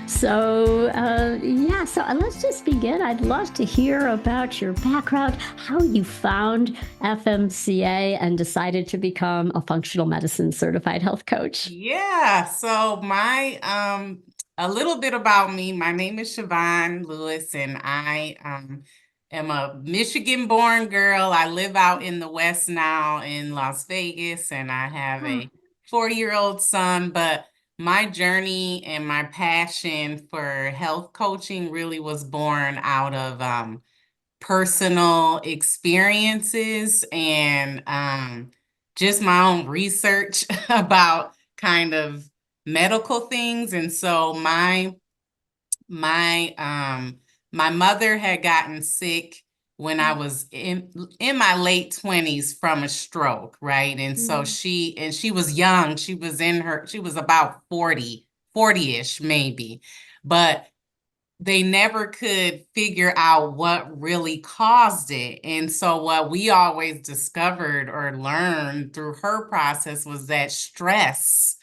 So let's just begin. I'd love to hear about your background, how you found FMCA and decided to become a functional medicine certified health coach. Yeah, so my a little bit about me. My name is Shavonne Lewis, and I am a Michigan-born girl. I live out in the West now in Las Vegas, and I have Ah, a 4-year-old son. But my journey and my passion for health coaching really was born out of personal experiences and just my own research about kind of medical things. And so my my mother had gotten sick when I was in my late 20s from a stroke, right? And so mm, she was young. She was about 40-ish maybe. But they never could figure out what really caused it. And so, what we always discovered or learned through her process was that stress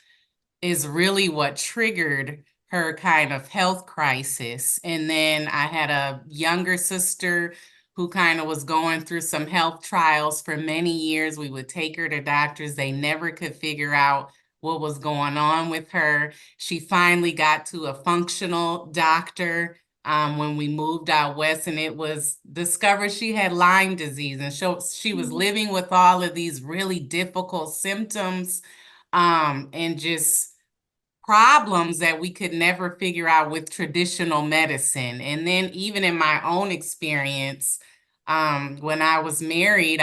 is really what triggered her kind of health crisis. And then I had a younger sister who kind of was going through some health trials for many years. We would take her to doctors, they never could figure out what was going on with her. She finally got to a functional doctor when we moved out west, and it was discovered she had Lyme disease. And so she was mm, living with all of these really difficult symptoms and just problems that we could never figure out with traditional medicine. And then even in my own experience, when I was married,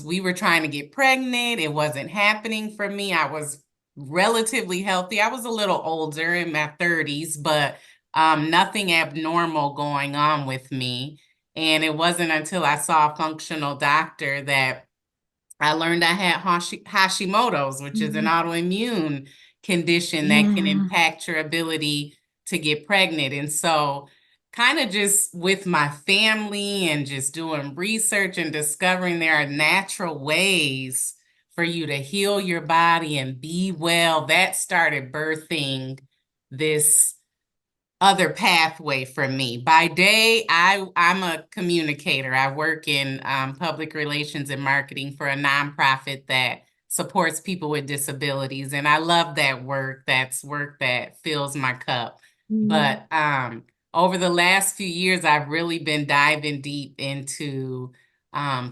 we were trying to get pregnant. It wasn't happening for me. I was relatively healthy. I was a little older in my 30s, but nothing abnormal going on with me. And it wasn't until I saw a functional doctor that I learned I had Hashimoto's, which is an mm. autoimmune condition that can Yeah. impact your ability to get pregnant. And so, kind of just with my family and just doing research and discovering there are natural ways for you to heal your body and be well, that started birthing this other pathway for me. By day, I'm a communicator. I work in public relations and marketing for a nonprofit that supports people with disabilities, and I love that work. That's work that fills my cup. Mm, But over the last few years, I've really been diving deep into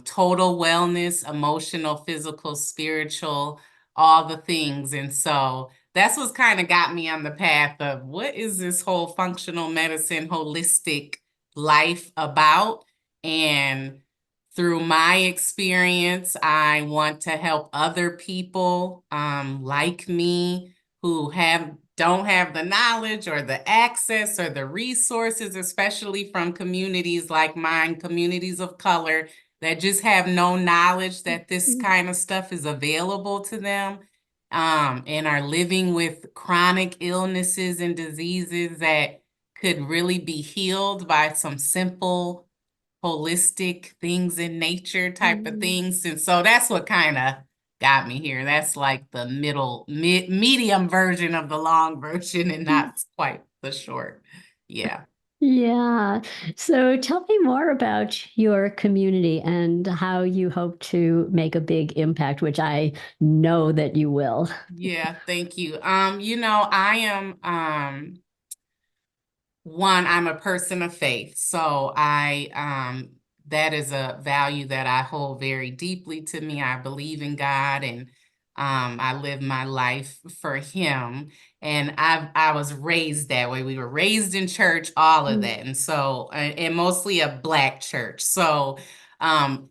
total wellness, emotional, physical, spiritual, all the things, and so that's what's kind of got me on the path of what is this whole functional medicine, holistic life about? And through my experience, I want to help other people like me who have don't have the knowledge or the access or the resources, especially from communities like mine, communities of color that just have no knowledge that this mm, kind of stuff is available to them, and are living with chronic illnesses and diseases that could really be healed by some simple holistic things in nature type of mm. things. And so that's what kind of got me here. That's like the medium version of the long version and not quite the short. Yeah. Yeah. So tell me more about your community and how you hope to make a big impact, which I know that you will. Yeah, thank you. I am one, I'm a person of faith. So that is a value that I hold very deeply to me. I believe in God, and I live my life for him. And I was raised that way. We were raised in church, all of Mm, that. And so and mostly a black church. So um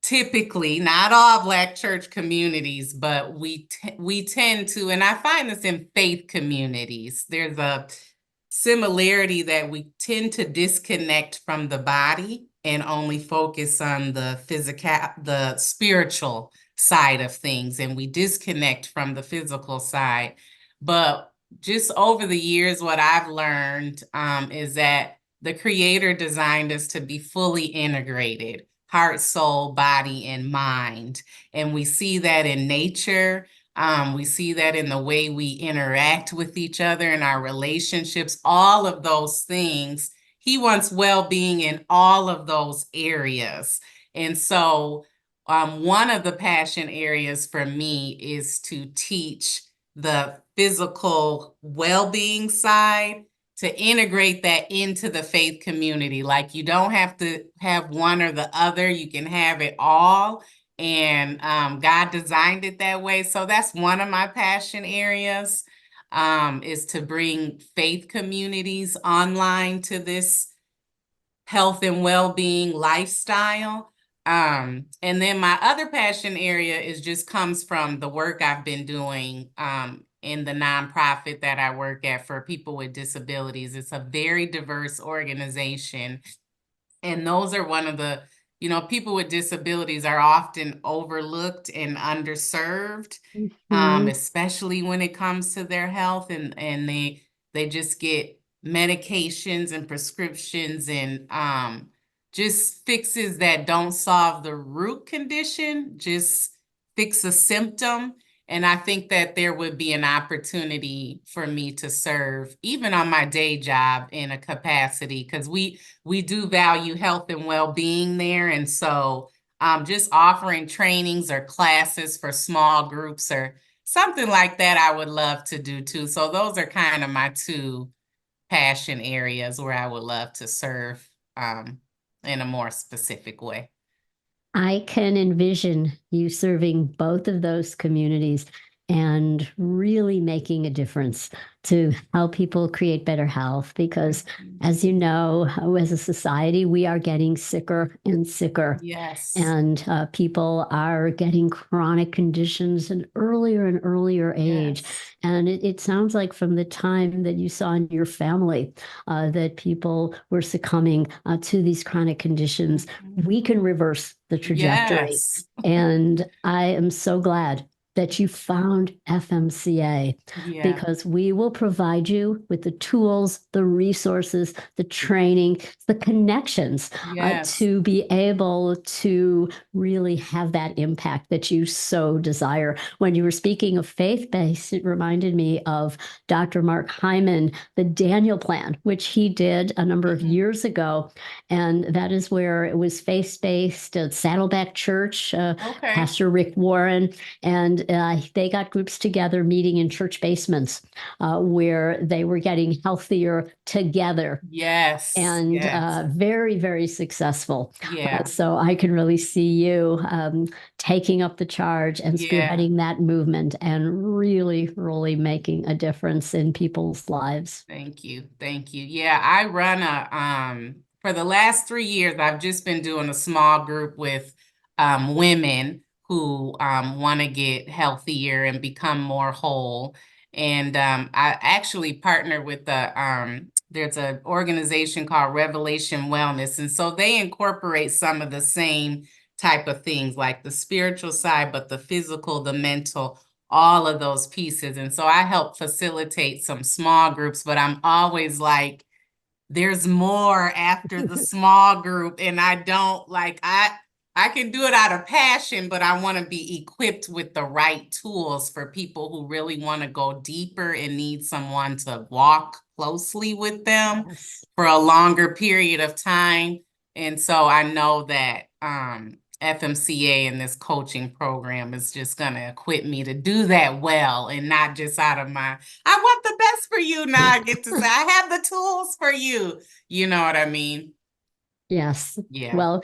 typically not all black church communities, but we tend to, and I find this in faith communities, there's a similarity that we tend to disconnect from the body and only focus on the physical, the spiritual side of things, and we disconnect from the physical side. But just over the years, what I've learned is that the creator designed us to be fully integrated, heart, soul, body, and mind. And we see that in nature. We see that in the way we interact with each other in our relationships, all of those things. He wants well-being in all of those areas. And so one of the passion areas for me is to teach the physical well-being side, to integrate that into the faith community. Like, you don't have to have one or the other, you can have it all. And God designed it that way. So that's one of my passion areas, is to bring faith communities online to this health and well-being lifestyle. And then my other passion area is just comes from the work I've been doing in the nonprofit that I work at for people with disabilities. It's a very diverse organization. And those are one of the, people with disabilities are often overlooked and underserved, Mhm. especially when it comes to their health, and they just get medications and prescriptions and just fixes that don't solve the root condition, just fix a symptom. And I think that there would be an opportunity for me to serve, even on my day job, in a capacity, because we do value health and well-being there. And so just offering trainings or classes for small groups or something like that, I would love to do too. So those are kind of my two passion areas where I would love to serve in a more specific way. I can envision you serving both of those communities and really making a difference to help people create better health. Because, as you know, as a society, we are getting sicker and sicker. Yes. And people are getting chronic conditions at an earlier and earlier age. Yes. And it sounds like from the time that you saw in your family that people were succumbing to these chronic conditions, we can reverse the trajectory. Yes. And I am so glad that you found FMCA, Yeah. because we will provide you with the tools, the resources, the training, the connections Yes. to be able to really have that impact that you so desire. When you were speaking of faith-based, it reminded me of Dr. Mark Hyman, the Daniel Plan, which he did a number of years ago. And that is where it was faith-based at Saddleback Church, Okay. Pastor Rick Warren, and they got groups together meeting in church basements where they were getting healthier together, Yes. and Yes. very, very successful. Yeah. So I can really see you taking up the charge and Yeah. spearheading that movement and really, really making a difference in people's lives. Thank you. Thank you. Yeah, I run for the last 3 years, I've just been doing a small group with women who want to get healthier and become more whole. And I actually partner with there's an organization called Revelation Wellness. And so they incorporate some of the same type of things, like the spiritual side, but the physical, the mental, all of those pieces. And so I help facilitate some small groups, but I'm always like, there's more after the small group. And I don't like, I can do it out of passion, but I want to be equipped with the right tools for people who really want to go deeper and need someone to walk closely with them Yes. for a longer period of time. And so I know that FMCA and this coaching program is just going to equip me to do that well, and not just out of my, I want the best for you. Now I get to say, I have the tools for you. You know what I mean? Yes. Yeah. Well,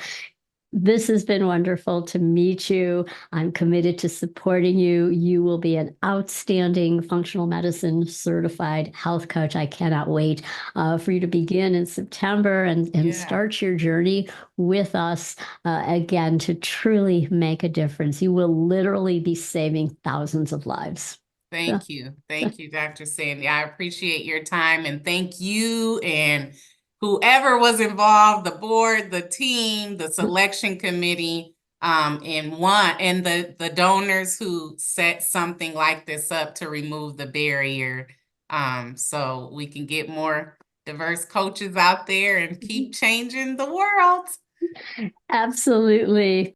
this has been wonderful to meet you. I'm committed to supporting you. You will be an outstanding functional medicine certified health coach. I cannot wait for you to begin in September and Yeah. start your journey with us again to truly make a difference. You will literally be saving thousands of lives. Thank you. Thank you, Dr. Sandy. I appreciate your time, and thank you and whoever was involved, the board, the team, the selection committee, and the donors who set something like this up to remove the barrier, so we can get more diverse coaches out there and keep changing the world. Absolutely.